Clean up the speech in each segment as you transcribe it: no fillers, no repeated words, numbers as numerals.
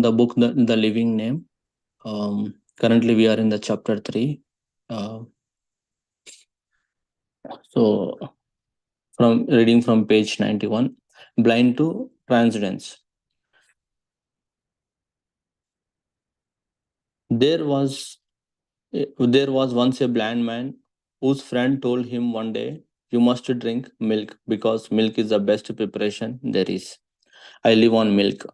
the book The Living Name. Currently, we are in the chapter 3. Uh, so, from reading from page 91, Blind to Transcendence. There was there was once a blind man whose friend told him one day, "You must drink milk because milk is the best preparation there is. I live on milk."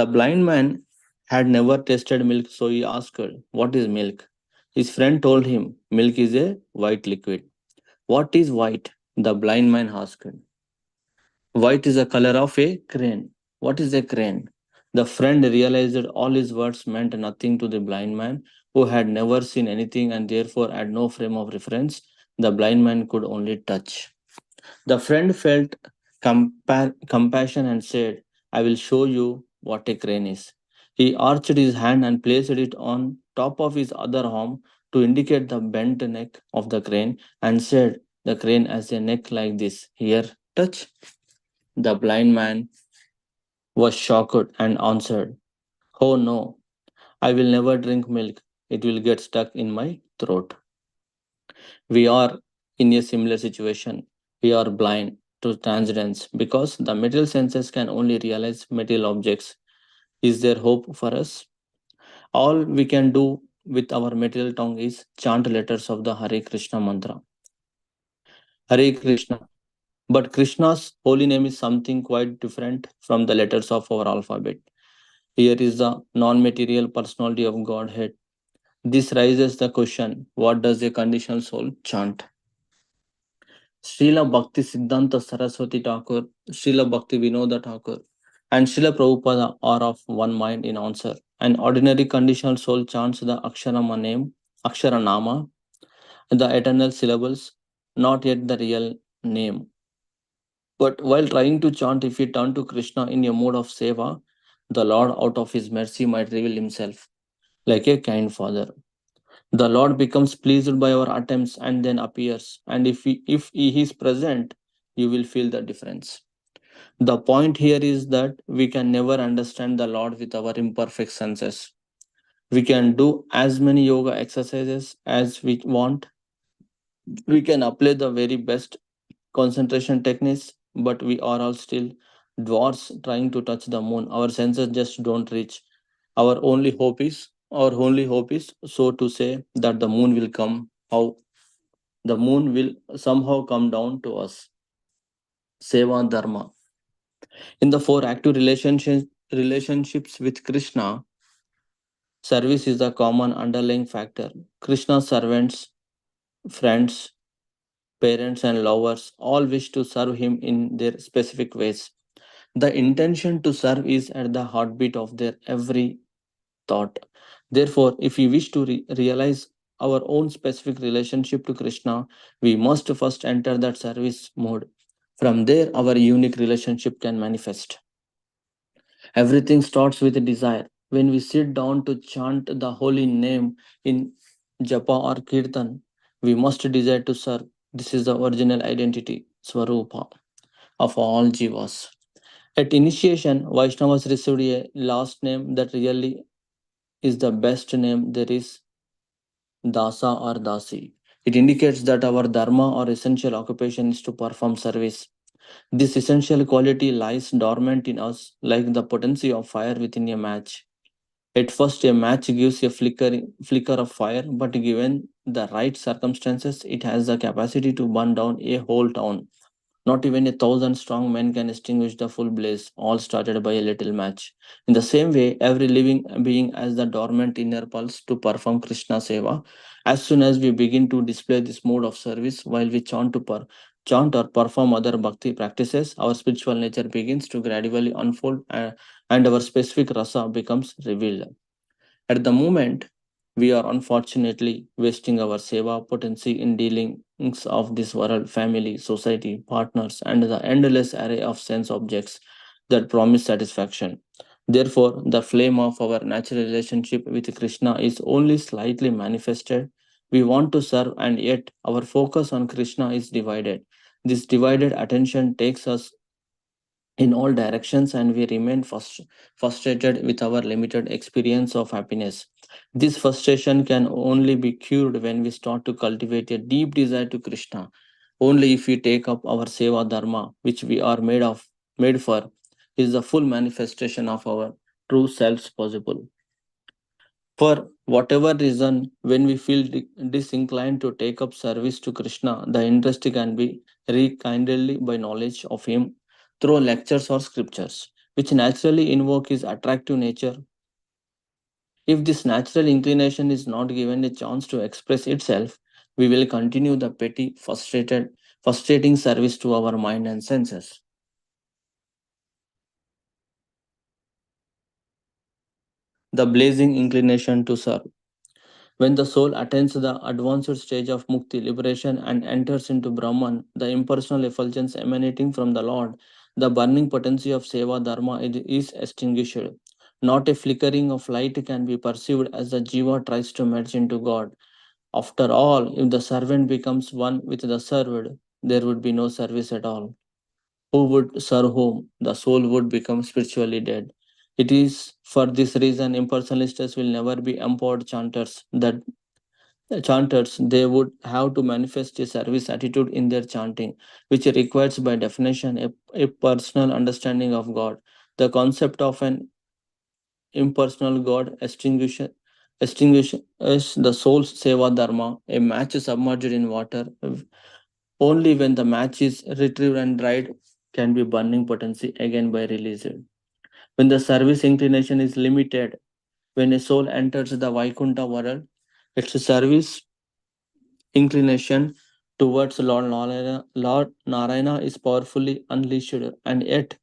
The blind man had never tasted milk, so he asked, "What is milk?" His friend told him, "Milk is a white liquid." "What is white?" the blind man asked. "White is the color of a crane." "What is a crane?" The friend realized that all his words meant nothing to the blind man, who had never seen anything and therefore had no frame of reference. The blind man could only touch. The friend felt compassion and said, "I will show you what a crane is." He arched his hand and placed it on top of his other arm to indicate the bent neck of the crane and said, "The crane has a neck like this. Here, touch." The blind man was shocked and answered, "Oh no, I will never drink milk. It will get stuck in my throat." We are in a similar situation. We are blind to transcendence because the material senses can only realize material objects. Is there hope for us? All we can do with our material tongue is chant letters of the Hare Krishna mantra. Hare Krishna. But Krishna's holy name is something quite different from the letters of our alphabet. Here is the non material personality of Godhead. This raises the question, what does a conditional soul chant? Srila Bhakti Siddhanta Saraswati Thakur, Srila Bhakti Vinoda Thakur, and Srila Prabhupada are of one mind in answer. An ordinary conditional soul chants the Aksharama name, Aksharanama, the eternal syllables, not yet the real name. But while trying to chant, if we turn to Krishna in a mode of seva, the Lord, out of his mercy, might reveal himself like a kind father. The Lord becomes pleased by our attempts and then appears. And if he is present, you will feel the difference. The point here is that we can never understand the Lord with our imperfect senses. We can do as many yoga exercises as we want. We can apply the very best concentration techniques, but we are all still dwarfs trying to touch the moon. Our senses just don't reach. Our only hope is so to say that the moon will come. How the moon will somehow come down to us. Seva Dharma. In the four active relationships with Krishna, service is the common underlying factor. Krishna's servants, friends, parents, and lovers all wish to serve him in their specific ways. The intention to serve is at the heartbeat of their every thought. Therefore, if we wish to realize our own specific relationship to Krishna, we must first enter that service mode. From there, our unique relationship can manifest. Everything starts with a desire. When we sit down to chant the holy name in Japa or Kirtan, we must desire to serve. This is the original identity, Swarupa, of all jivas. At initiation, Vaishnavas received a last name that really is the best name there is, Dasa or Dasi. It indicates that our dharma or essential occupation is to perform service. This essential quality lies dormant in us like the potency of fire within a match. At first, a match gives a flicker of fire, but given the right circumstances, it has the capacity to burn down a whole town. Not even 1,000 strong men can extinguish the full blaze, all started by a little match. In the same way, every living being has the dormant inner pulse to perform Krishna Seva. As soon as we begin to display this mode of service while we chant or perform other bhakti practices, our spiritual nature begins to gradually unfold and our specific rasa becomes revealed. At the moment, we are unfortunately wasting our seva potency in dealings of this world, family, society, partners, and the endless array of sense objects that promise satisfaction. Therefore, the flame of our natural relationship with Krishna is only slightly manifested. We want to serve, and yet our focus on Krishna is divided. This divided attention takes us in all directions, and we remain frustrated with our limited experience of happiness. This frustration can only be cured when we start to cultivate a deep desire to Krishna. Only if we take up our seva dharma, which we are made for, is the full manifestation of our true selves possible. For whatever reason, when we feel disinclined to take up service to Krishna, the interest can be rekindled by knowledge of Him through lectures or scriptures, which naturally invoke His attractive nature. If this natural inclination is not given a chance to express itself, we will continue the petty, frustrating service to our mind and senses. The blazing inclination to serve. When the soul attains the advanced stage of mukti, liberation, and enters into Brahman, the impersonal effulgence emanating from the Lord, the burning potency of seva dharma is extinguished. Not a flickering of light can be perceived as the jiva tries to merge into God. After all, if the servant becomes one with the served, there would be no service at all. Who would serve whom? The soul would become spiritually dead. It is for this reason impersonalists will never be empowered chanters. They would have to manifest a service attitude in their chanting, which requires by definition a personal understanding of God. The concept of an impersonal God extinguishes the soul's seva dharma, a match submerged in water. Only when the match is retrieved and dried can be burning potency again by released. When the service inclination is limited, when a soul enters the Vaikuntha world, its service inclination towards Lord Narayana is powerfully unleashed, and yet,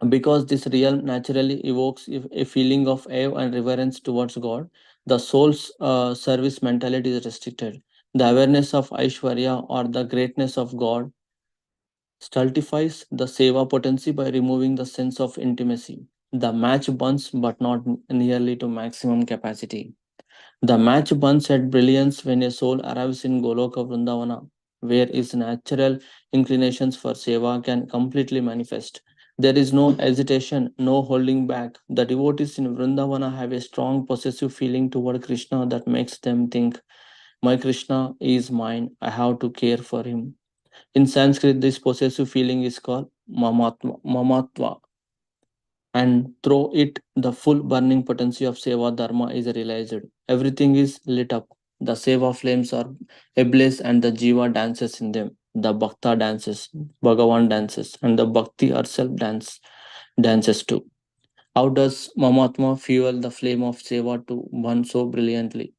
because this realm naturally evokes a feeling of awe and reverence towards God, the soul's service mentality is restricted. The awareness of Aishwarya or the greatness of God stultifies the seva potency by removing the sense of intimacy. The match burns, but not nearly to maximum capacity. The match burns at brilliance when a soul arrives in Goloka Vrindavana, where its natural inclinations for seva can completely manifest. There is no hesitation, no holding back. The devotees in Vrindavana have a strong possessive feeling toward Krishna that makes them think, my Krishna is mine, I have to care for him. In Sanskrit, this possessive feeling is called mamatva, and through it, the full burning potency of Seva Dharma is realized. Everything is lit up. The Seva flames are ablaze, and the Jiva dances in them. The Bhakta dances, Bhagavan dances, and the Bhakti herself dances too. How does Mamatma fuel the flame of Seva to burn so brilliantly?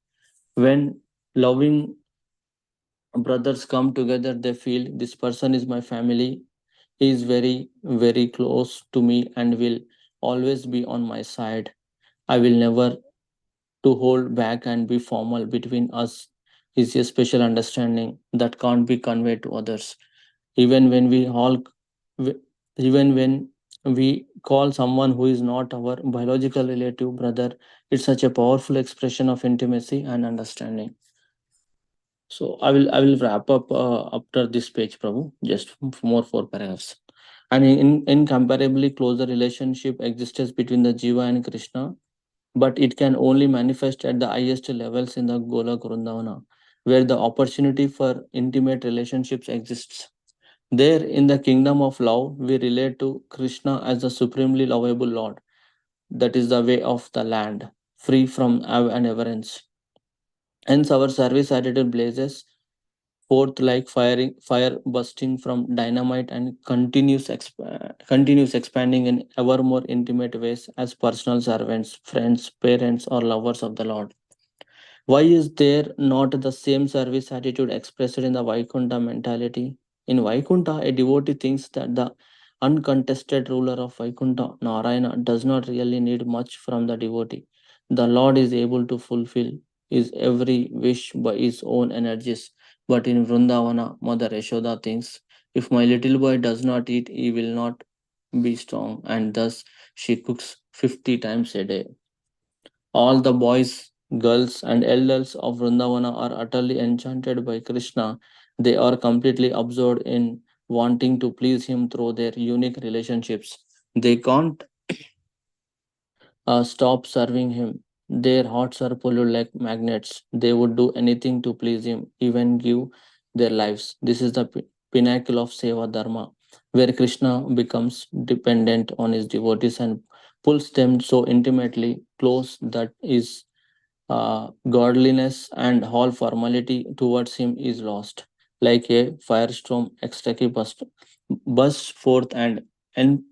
When loving brothers come together, they feel this person is my family. He is very, very close to me and will always be on my side. I will never to hold back and be formal between us is a special understanding that can't be conveyed to others. Even when we all, even when we call someone who is not our biological relative brother, it's such a powerful expression of intimacy and understanding. So I will wrap up after this page, Prabhu. Just more four paragraphs. An incomparably closer relationship exists between the Jiva and Krishna, but it can only manifest at the highest levels in the Golak Vrindavana, where the opportunity for intimate relationships exists. There, in the kingdom of love, we relate to Krishna as the supremely lovable Lord. That is the way of the land, free from and avarice. Hence, our service attitude blazes forth like fire bursting from dynamite and continues expanding in ever more intimate ways as personal servants, friends, parents, or lovers of the Lord. Why is there not the same service attitude expressed in the Vaikuntha mentality? In Vaikuntha, a devotee thinks that the uncontested ruler of Vaikuntha, Narayana, does not really need much from the devotee. The Lord is able to fulfill his every wish by his own energies. But in Vrindavana, Mother Yashoda thinks, if my little boy does not eat, he will not be strong, and thus she cooks 50 times a day. All the boys, girls, and elders of Vrindavana are utterly enchanted by Krishna. They are completely absorbed in wanting to please him through their unique relationships. They can't stop serving him. Their hearts are pulled like magnets. They would do anything to please him, even give their lives. This is the pinnacle of Seva Dharma, where Krishna becomes dependent on his devotees and pulls them so intimately close that his godliness and all formality towards him is lost. Like a firestorm, ecstasy bursts forth and en-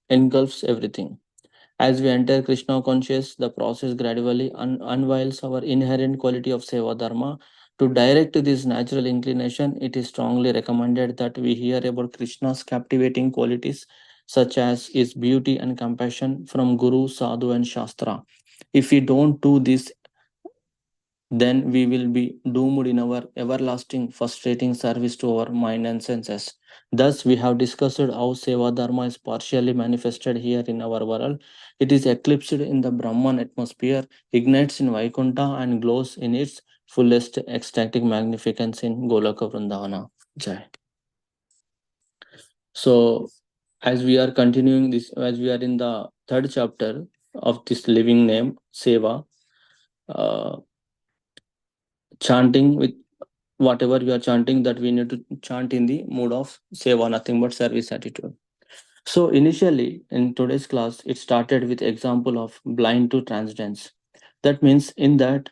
engulfs everything. As we enter Krishna conscious, the process gradually unveils our inherent quality of Seva Dharma. To direct this natural inclination, it is strongly recommended that we hear about Krishna's captivating qualities, such as his beauty and compassion from Guru, Sadhu, and Shastra. If we don't do this, then we will be doomed in our everlasting, frustrating service to our mind and senses. Thus, we have discussed how Seva Dharma is partially manifested here in our world. It is eclipsed in the Brahman atmosphere, ignites in Vaikuntha, and glows in its fullest ecstatic magnificence in Goloka Vrindavana. Jai. So, as we are continuing this, as we are in the third chapter of this living name, Seva, uh, chanting with whatever we are chanting, that we need to chant in the mood of seva, nothing but service attitude. So initially in today's class, it started with example of blind to transcendence. That means in that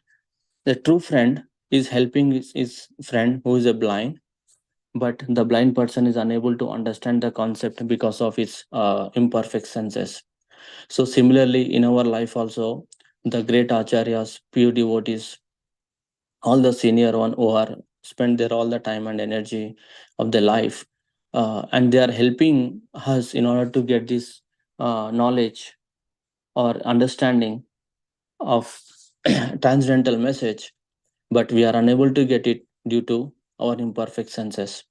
the true friend is helping his friend who is a blind, but the blind person is unable to understand the concept because of its imperfect senses. So similarly in our life also, the great acharyas, pure devotees, all the senior one who are spend their all the time and energy of their life, and they are helping us in order to get this knowledge or understanding of transcendental message, but we are unable to get it due to our imperfect senses.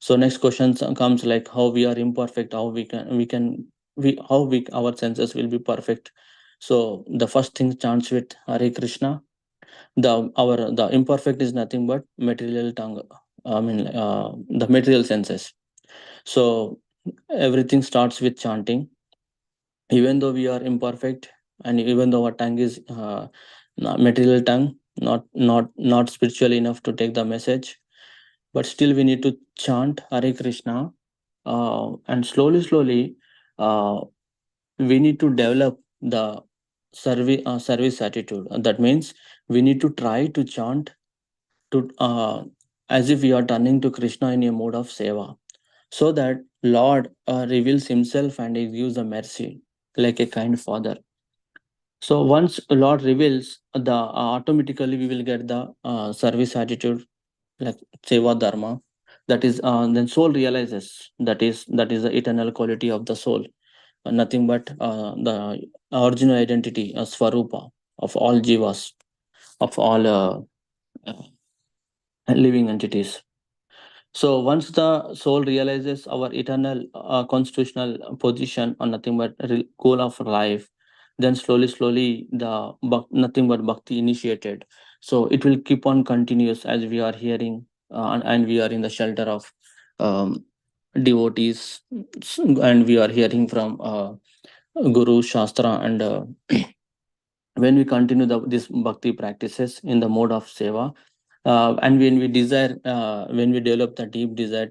So next question comes like how we are imperfect, how we how we our senses will be perfect. So the first thing starts with Hare Krishna. The imperfect is nothing but material tongue, I mean the material senses. So everything starts with chanting. Even though we are imperfect, and even though our tongue is material tongue, not spiritual enough to take the message, but still we need to chant Hare Krishna, and slowly uh, we need to develop the service attitude. That means we need to try to chant to as if we are turning to Krishna in a mode of seva, so that Lord reveals Himself and He gives the mercy like a kind father. So once Lord reveals, the automatically we will get the service attitude like seva dharma. That is, then soul realizes that is the eternal quality of the soul, nothing but the original identity, swarupa of all jivas, of all uh, living entities. So once the soul realizes our eternal constitutional position on nothing but goal of life, then slowly the nothing but bhakti initiated. So it will keep on continuous as we are hearing, and we are in the shelter of um, devotees, and we are hearing from Guru Shastra, and when we continue this bhakti practices in the mode of seva, and when we desire, when we develop the deep desire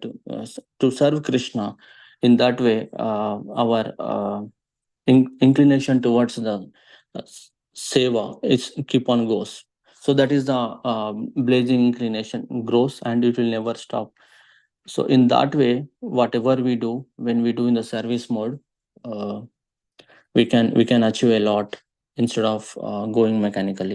to serve Krishna, in that way our inclination towards the seva is keep on goes. So that is the blazing inclination grows and it will never stop. So in that way, whatever we do, when we do in the service mode, uh, we can achieve a lot instead of going mechanically.